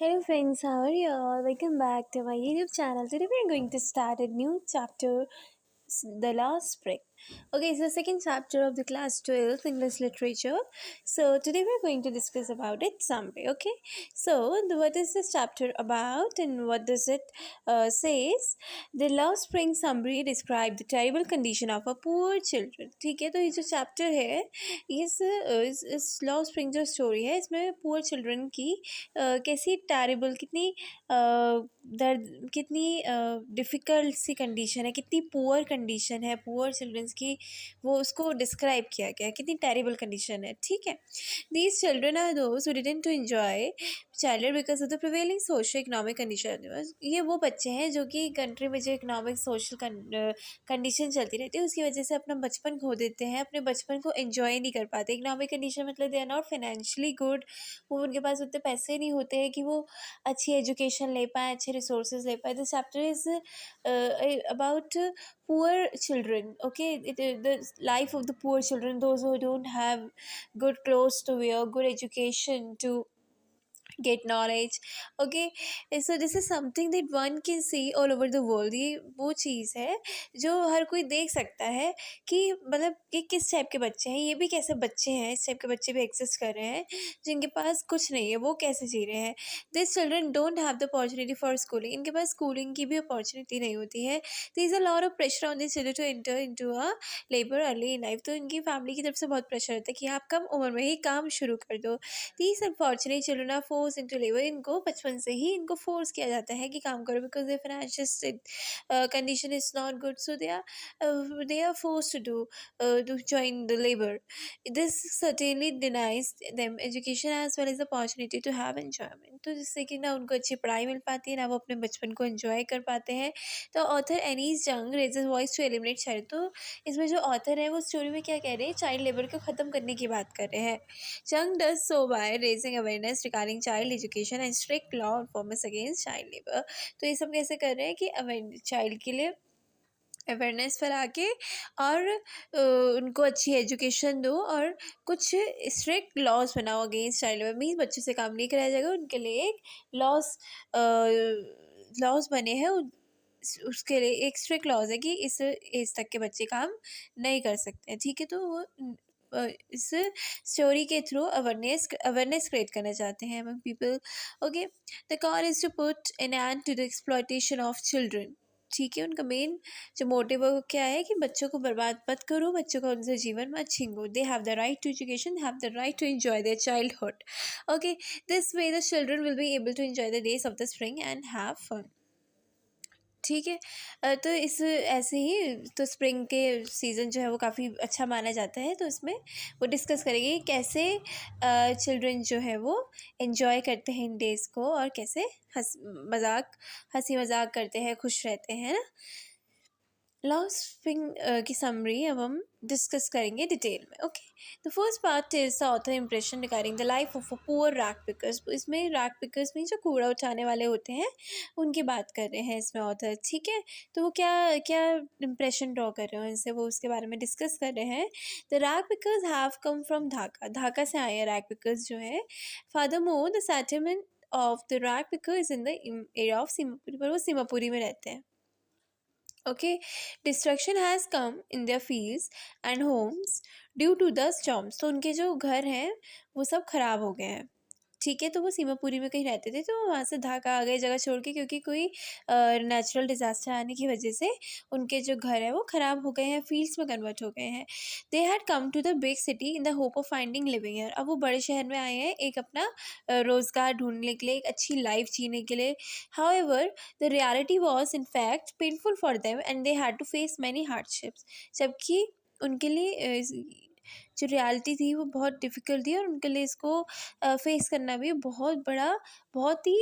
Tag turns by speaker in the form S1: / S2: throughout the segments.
S1: Hello friends, how are you all? Welcome back to my YouTube channel. Today we are going to start a new chapter, The Last Spring. Okay, it's the second chapter of the class 12 English literature. So today we are going to discuss about its summary. Okay, so what is this chapter about and what does it says? The Last Spring summary describe the terrible condition of a poor children. ठीक है, तो ये जो chapter है इस law spring जो story है इसमें पुअर चिल्ड्रन की कैसी टेरिबल कितनी दर्द कितनी डिफ़िकल्ट सी कंडीशन है, कितनी पुअर कंडीशन है पुअर चिल्ड्रंस की, वो उसको डिस्क्राइब किया गया है, कितनी टेरिबल कंडीशन है. ठीक है, these children are those who didn't to enjoy childhood because of the prevailing socio economic condition. ये वो बच्चे हैं जो कि कंट्री में जो इकोनॉमिक सोशल कंडीशन चलती रहती है उसकी वजह से अपना बचपन खो देते हैं, अपने बचपन को एंजॉय नहीं कर पाते. इकोनॉमिक कंडीशन मतलब they are not financially good, वो उनके पास उतने पैसे नहीं होते हैं कि वो अच्छी एजुकेशन ले पाएँ, अच्छे रिसोर्सेज ले पाएँ. This chapter is about poor children. Okay, the life of the poor children, those who don't have good clothes to wear, good education to get knowledge. Okay, so this is something that one can see all over the world. ये वो चीज़ है जो हर कोई देख सकता है कि मतलब कि किस टाइप के बच्चे हैं, ये भी कैसे बच्चे हैं, इस टाइप के बच्चे भी एग्जिस्ट कर रहे हैं जिनके पास कुछ नहीं है, वो कैसे जी रहे हैं. This children don't have the opportunity for schooling, इनके पास स्कूलिंग की भी अपॉर्चुनिटी नहीं होती है. There is a lot of pressure on this children to enter into a labour early in life. तो इनकी फैमिली की तरफ से बहुत प्रेशर होता है कि आप कम उम्र में ही काम शुरू कर दो. These unfortunate children are force into labour, इनको बचपन से ही इनको फोर्स किया जाता है कि काम करो because their financial condition is not good, so they are force to join the labor. This certainly denies them education as well as the opportunity to have enjoyment. तो जिससे कि ना उनको अच्छी पढ़ाई मिल पाती है, ना वो अपने बचपन को एंजॉय कर पाते हैं. तो author Anees Jung raises voice to eliminate child. तो इसमें जो ऑथर है वो स्टोरी में क्या कह रहे हैं, चाइल्ड लेबर को ख़त्म करने की बात कर रहे हैं. Chung does so by raising awareness regarding child education and strict law enforcement against child labor. तो ये सब कैसे कर रहे हैं कि चाइल्ड के लिए अवेयरनेस फैला के और उनको अच्छी एजुकेशन दो और कुछ स्ट्रिक्ट लॉज बनाओ अगेंस्ट चाइल्ड लेबर. मीन्स बच्चों से काम नहीं कराया जाएगा, उनके लिए एक लॉज बने हैं उसके लिए एक स्ट्रिक्ट लॉज है कि इस एज तक के बच्चे काम नहीं कर सकते हैं. ठीक है, तो वो इस स्टोरी के थ्रू अवेयरनेस क्रिएट करना चाहते हैं among people. Okay, the call is to put an end to the exploitation of children. ठीक है, उनका मेन जो मोटिव है वो क्या है कि बच्चों को बर्बाद मत करो, बच्चों को उनसे जीवन मत छीनो. They have the right to education, have the right to enjoy their childhood. Okay, this way the children will be able to enjoy the days of the spring and have fun. ठीक है, तो इस ऐसे ही तो spring के season जो है वो काफ़ी अच्छा माना जाता है. तो इसमें वो डिस्कस करेंगे कैसे चिल्ड्रन जो है वो एंजॉय करते हैं इन डेज़ को और कैसे हंसी मजाक करते हैं, खुश रहते हैं ना. लास्ट स्प्रिंग की समरी अब हम डिस्कस करेंगे डिटेल में. Okay, the first part is the author impression regarding the life of a poor rag pickers. इसमें रैग पिकर्स में जो कूड़ा उठाने वाले होते हैं उनकी बात कर रहे हैं इसमें ऑथर. ठीक है, तो वो क्या क्या इम्प्रेशन ड्रॉ कर रहे हैं उनसे, वो उसके बारे में डिस्कस कर रहे हैं. The rag pickers have come from Dhaka से आए हैं रैग पिकर्स जो है. Father more the settlement of the rag picker is in the area of Seemapuri, पर वो सीमापुरी में रहते हैं. Okay, destruction has come in their fields and homes due to the storms. तो उनके जो घर हैं वो सब खराब हो गए हैं. ठीक है, तो वो सीमापुरी में कहीं रहते थे, तो वहाँ से ढाका आ गए जगह छोड़ के, क्योंकि कोई नेचुरल डिज़ास्टर आने की वजह से उनके जो घर है वो ख़राब हो गए हैं, फील्ड्स में कन्वर्ट हो गए हैं. They had come to the big city in the hope of finding living here. अब वो बड़े शहर में आए हैं एक अपना रोज़गार ढूंढने के लिए, एक अच्छी लाइफ जीने के लिए. However the reality was in fact painful for them and they had to face many hardships. जबकि उनके लिए जो रियलिटी थी वो बहुत डिफ़िकल्ट थी और उनके लिए इसको फेस करना भी बहुत ही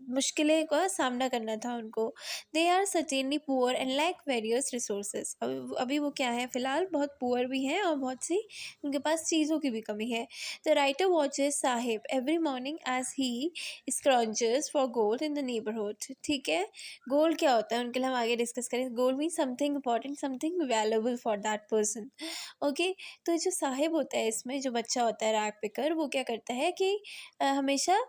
S1: मुश्किलें का सामना करना था उनको. They are certainly poor and lack various resources. अभी वो क्या है, फ़िलहाल बहुत पुअर भी हैं और बहुत सी उनके पास चीज़ों की भी कमी है. The writer watches sahib every morning as he scrounges for gold in the neighbourhood. ठीक है, गोल्ड क्या होता है उनके लिए हम आगे डिस्कस करें. Gold mean something important, something valuable for that person. Okay, तो जो साहिब होता है इसमें, जो बच्चा होता है रैग पिकर, वो क्या करता है कि हमेशा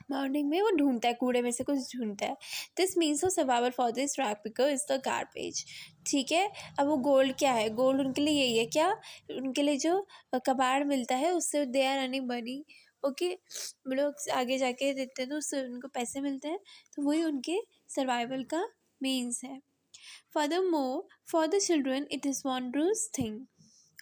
S1: मॉर्निंग में वो ढूंढता है, कूड़े में से कुछ ढूंढता है। This means of survival for this rack picker is the garbage. ठीक है, अब वो गोल्ड क्या है, गोल्ड उनके लिए यही है क्या, उनके लिए जो कबाड़ मिलता है उससे they are earning money. Okay, वो लोग आगे जाके देते हैं तो उससे उनको पैसे मिलते हैं, तो वही उनके सर्वाइवल का मीन्स है। Furthermore for the children it is wondrous thing,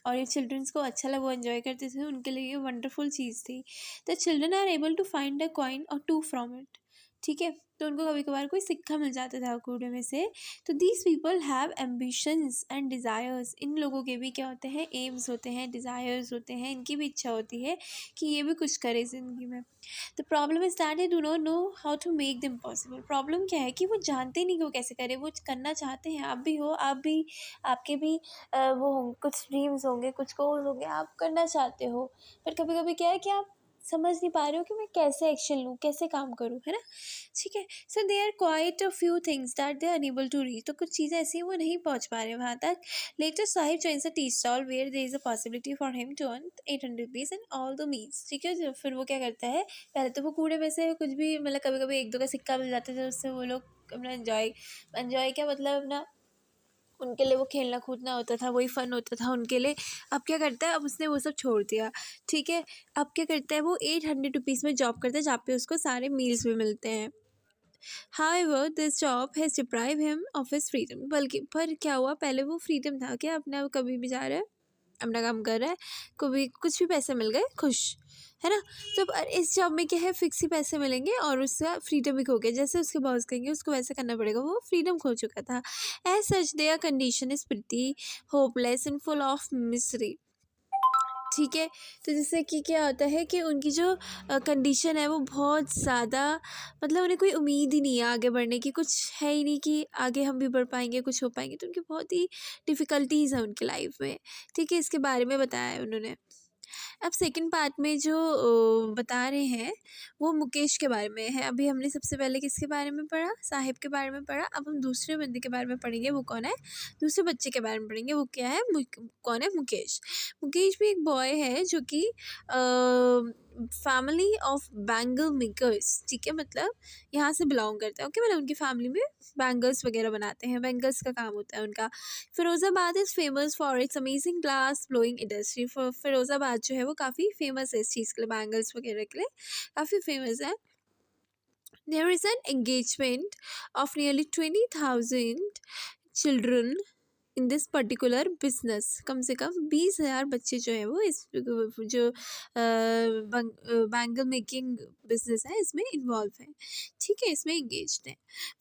S1: और ये चिल्ड्रंस को अच्छा लगा, वो एंजॉय करते थे, उनके लिए ये वंडरफुल चीज़ थी। The children are able to find a coin और टू फ्रॉम इट। ठीक है, तो उनको कभी कभार कोई सिक्का मिल जाता था कूड़े में से। तो these people have ambitions and desires, इन लोगों के भी क्या होते हैं, एम्स होते हैं, डिज़ायर्स होते हैं, इनकी भी इच्छा होती है कि ये भी कुछ करे ज़िंदगी में। The problem is that they do not know how to make them possible. Problem क्या है कि वो जानते नहीं कि वो कैसे करें, वो करना चाहते हैं, आप भी हो, आप भी, आपके भी वो कुछ ड्रीम्स होंगे, कुछ गोल्स होंगे, आप करना चाहते हो, पर कभी कभी क्या है कि आप समझ नहीं पा रहे हो कि मैं कैसे एक्शन लूँ, कैसे काम करूँ, है ना। ठीक है, so they are quite a few things that they are unable to reach, तो कुछ चीज़ें ऐसी हैं वो नहीं पहुँच पा रहे वहाँ तक। Later Sahib joins a tea stall where there is a possibility for him to earn 800 rupees and all the meals. ठीक है, जो फिर वो क्या करता है, पहले तो वो कूड़े में से कुछ भी, मतलब कभी कभी एक दो का सिक्का मिल जाता था, उससे वो लोग अपना एंजॉय क्या मतलब अपना, उनके लिए वो खेलना कूदना होता था, वही फ़न होता था उनके लिए। अब क्या करता है, अब उसने वो सब छोड़ दिया। ठीक है, अब क्या करता है, वो 800 रुपीज़ में जॉब करता है जहाँ पे उसको सारे मील्स भी मिलते हैं। However this job has deprive him of his freedom, बल्कि पर क्या हुआ, पहले वो फ्रीडम था कि अपना कभी भी जा रहा है, अपना काम कर रहा है, कभी कुछ भी पैसे मिल गए खुश, है ना। तो अब इस जॉब में क्या है, फिक्स ही पैसे मिलेंगे और उसका फ्रीडम भी खो गया, जैसे उसके बॉस कहेंगे उसको वैसे करना पड़ेगा, वो फ्रीडम खो चुका था। As such their condition is pretty hopeless and full of misery. ठीक है, तो जैसे कि क्या होता है कि उनकी जो कंडीशन है वो बहुत ज़्यादा, मतलब उन्हें कोई उम्मीद ही नहीं है आगे बढ़ने की, कुछ है ही नहीं कि आगे हम भी बढ़ पाएंगे, कुछ हो पाएंगे, तो उनकी बहुत ही डिफ़िकल्टीज़ हैं उनकी लाइफ में। ठीक है, इसके बारे में बताया है उन्होंने। अब सेकंड पार्ट में जो बता रहे हैं वो मुकेश के बारे में है। अभी हमने सबसे पहले किसके बारे में पढ़ा, साहिब के बारे में पढ़ा। अब हम दूसरे बंदे के बारे में पढ़ेंगे, वो कौन है, दूसरे बच्चे के बारे में पढ़ेंगे, वो क्या है, कौन है, मुकेश। मुकेश भी एक बॉय है जो कि फैमिली ऑफ बैंगल मेकर्स, ठीक है, मतलब यहाँ से बिलोंग करता है। ओके, मतलब उनकी फैमिली में बैंगल्स वगैरह बनाते हैं, बैंगल्स का काम होता है उनका। Firozabad is famous for its amazing glass blowing industry. Firozabad जो है वो काफ़ी फेमस है इस चीज़ के लिए, बैंगल्स वगैरह के लिए काफ़ी फेमस है। There is an engagement of nearly 20,000 children in this particular business. कम से कम 20,000 बच्चे जो है वो इस जो बैंगल मेकिंग बिजनेस है इसमें इन्वॉल्व है। ठीक है, इसमें इंगेज है।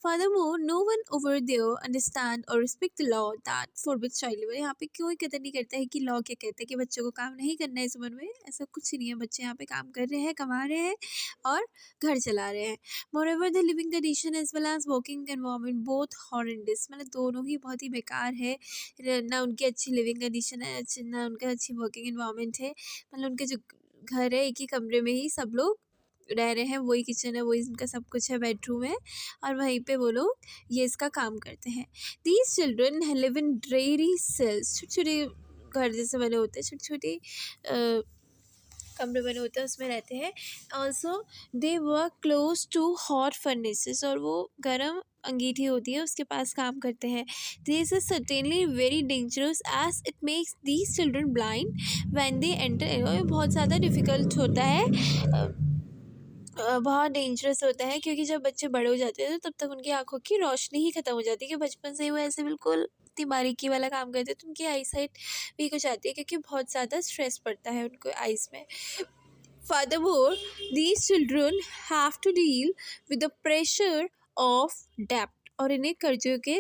S1: Furthermore no one over there understand और respect the law that forbids child labour. यहाँ पे कोई कदर नहीं करता है कि लॉ क्या कहता है कि बच्चों को काम नहीं करना है इस उम्र में, ऐसा कुछ नहीं है। बच्चे यहाँ पे काम कर रहे हैं, कमा रहे हैं और घर चला रहे हैं। Moreover the living condition as well as working environment both horrendous, मतलब दोनों ही बहुत ही बेकार है। ना उनकी अच्छी लिविंग कंडीशन है, ना उनका अच्छी वर्किंग एनवायरनमेंट है। मतलब उनके जो घर है, एक ही कमरे में ही सब लोग रह रहे हैं, वही किचन है, वही उनका सब कुछ है, बेडरूम है, और वहीं पे वो लोग ये इसका काम करते हैं। These children live in dreary cells, छोटे छोटे घर जैसे बने होते हैं, छोटे छोटे कमरे बने होते हैं, उसमें रहते हैं। Also they work close to hot furnaces, और वो गर्म अंगीठी होती है उसके पास काम करते हैं। This is certainly very dangerous as it makes these children blind when they enter. बहुत ज़्यादा डिफ़िकल्ट होता है, बहुत डेंजरस होता है, क्योंकि जब बच्चे बड़े हो जाते हैं तो तब तक उनकी आँखों की रोशनी ही ख़त्म हो जाती है, कि बचपन से ही वो ऐसे बिल्कुल इतनी बारीकी वाला काम करते हैं, तो उनकी आई साइट वीक हो जाती है, क्योंकि बहुत ज़्यादा स्ट्रेस पड़ता है उनको आइज़ में। Furthermore, these children have to deal with the pressure of debt, और इन्हें कर्जों के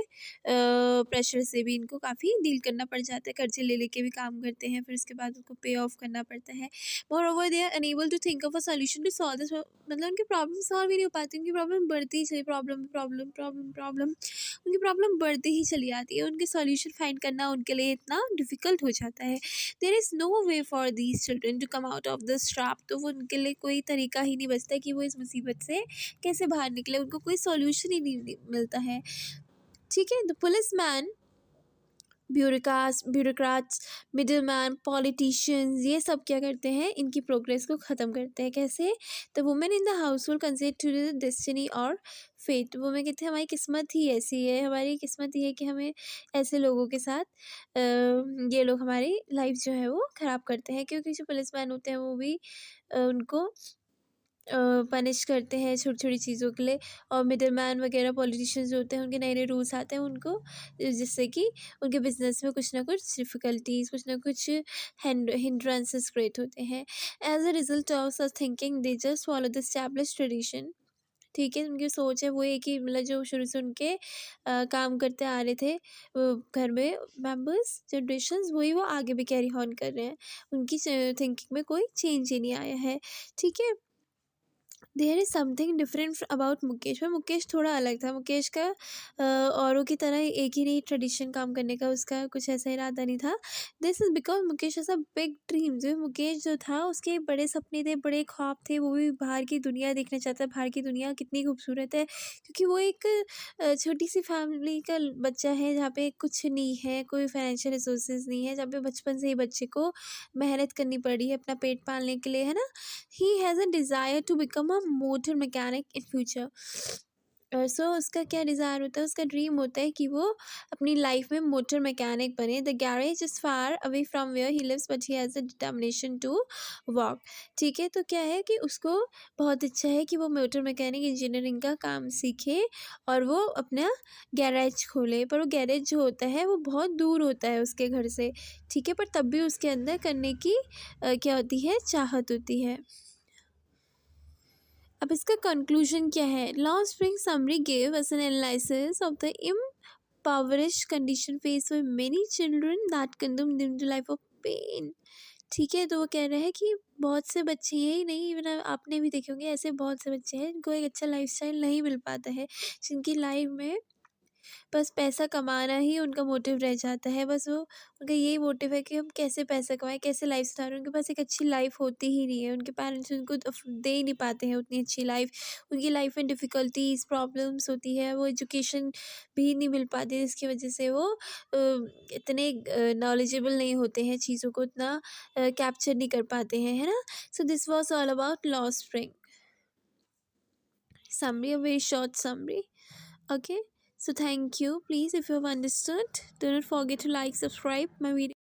S1: प्रेशर से भी इनको काफ़ी डील करना पड़ जाता है। कर्जे ले लेके भी काम करते हैं, फिर उसके बाद उनको पे ऑफ करना पड़ता है। मोreover they are unable to think of a solution to solve this, मतलब उनकी प्रॉब्लम सॉल्व ही नहीं हो पाती, उनकी प्रॉब्लम बढ़ती ही चली, प्रॉब्लम प्रॉब्लम प्रॉब्लम प्रॉब्लम, उनकी प्रॉब्लम बढ़ती ही चली आती है, उनके सॉल्यूशन फाइंड करना उनके लिए इतना डिफ़िकल्ट हो जाता है। There is no way for these children to come out of this trap, तो वो उनके लिए कोई तरीका ही नहीं बचता कि वो इस मुसीबत से कैसे बाहर निकले, उनको कोई सॉल्यूशन ही नहीं मिलता है। ठीक है, the police man bureaucrats, middle man, politicians, ये सब क्या करते हैं, इनकी प्रोग्रेस को ख़त्म करते हैं। कैसे? The women in the house will consider to the destiny और फेट। वो मैं कहते हैं हमारी किस्मत ही ऐसी है, हमारी किस्मत ये है कि हमें ऐसे लोगों के साथ ये लोग हमारी लाइफ जो है वो ख़राब करते हैं। क्योंकि जो पुलिसमैन होते हैं वो भी उनको पनिश करते हैं छोटी-छोटी चीज़ों के लिए, और मिडलमैन वगैरह पॉलिटिशियंस जो होते हैं उनके नए-नए रूल्स आते हैं उनको, जिससे कि उनके बिज़नेस में कुछ ना कुछ डिफ़िकल्टीज़, कुछ ना कुछ हिंड्रेंसेस क्रिएट होते हैं। As a result of such thinking they just follow the established tradition. ठीक है, उनकी सोच है वो है कि मतलब जो शुरू से उनके काम करते आ रहे थे घर में मेंबर्स जनरेशंस, वही वो आगे भी कैरी ऑन कर रहे हैं। उनकी थिंकिंग में कोई चेंज ही नहीं आया है। ठीक है? There is something different about Mukesh. पर मुकेश थोड़ा अलग था। मुकेश का औरों की तरह एक ही नहीं ट्रेडिशन काम करने का उसका कुछ ऐसा इरादा नहीं था। दिस इज़ बिकॉज मुकेश ऐसा बिग ड्रीम, जो मुकेश जो था उसके बड़े सपने थे, बड़े ख्वाब थे। वो भी बाहर की दुनिया देखना चाहता है, बाहर की दुनिया कितनी खूबसूरत है। क्योंकि वो एक छोटी सी फैमिली का बच्चा है जहाँ पे कुछ नहीं है, कोई फाइनेंशियल रिसोर्सेज नहीं है, जहाँ पे बचपन से ही बच्चे को मेहनत करनी पड़ी है अपना पेट पालने के लिए, है ना। He has a desire to become a motor mechanic in future. So उसका क्या डिज़ायर होता है, उसका ड्रीम होता है कि वो अपनी लाइफ में मोटर मैकेनिक बने। The garage is far away from where he lives but he has a determination to walk. ठीक है, तो क्या है कि उसको बहुत इच्छा है कि वो मोटर मैकेनिक इंजीनियरिंग का काम सीखे और वो अपना गैरेज खोले। पर वो गैरेज जो होता है वो बहुत दूर होता है उसके घर से। ठीक है, पर तब भी उसके अंदर करने की क्या होती है, चाहत होती है। अब इसका कंक्लूजन क्या है? Law spring summary give us N analysis of the impoverished condition faced by many children that consume them to life of pain। ठीक है, तो वो कह रहे हैं कि बहुत से बच्चे हैं ही नहीं, इवन आपने भी देखे होंगे, ऐसे बहुत से बच्चे हैं जिनको एक अच्छा लाइफस्टाइल नहीं मिल पाता है, जिनकी लाइफ में बस पैसा कमाना ही उनका मोटिव रह जाता है। बस वो उनका यही मोटिव है कि हम कैसे पैसा कमाएँ, कैसे लाइफ स्टाइल, उनके पास एक अच्छी लाइफ होती ही नहीं है। उनके पेरेंट्स उनको दे ही नहीं पाते हैं उतनी अच्छी लाइफ। उनकी लाइफ में डिफ़िकल्टीज़, प्रॉब्लम्स होती है, वो एजुकेशन भी नहीं मिल पाती, जिसकी वजह से वो इतने नॉलेजेबल नहीं होते हैं, चीज़ों को इतना कैप्चर नहीं कर पाते हैं, है ना? So this was all about law spring summary, a very short summary. Okay, so thank you. Please, if you have understood, do not forget to like, subscribe my video.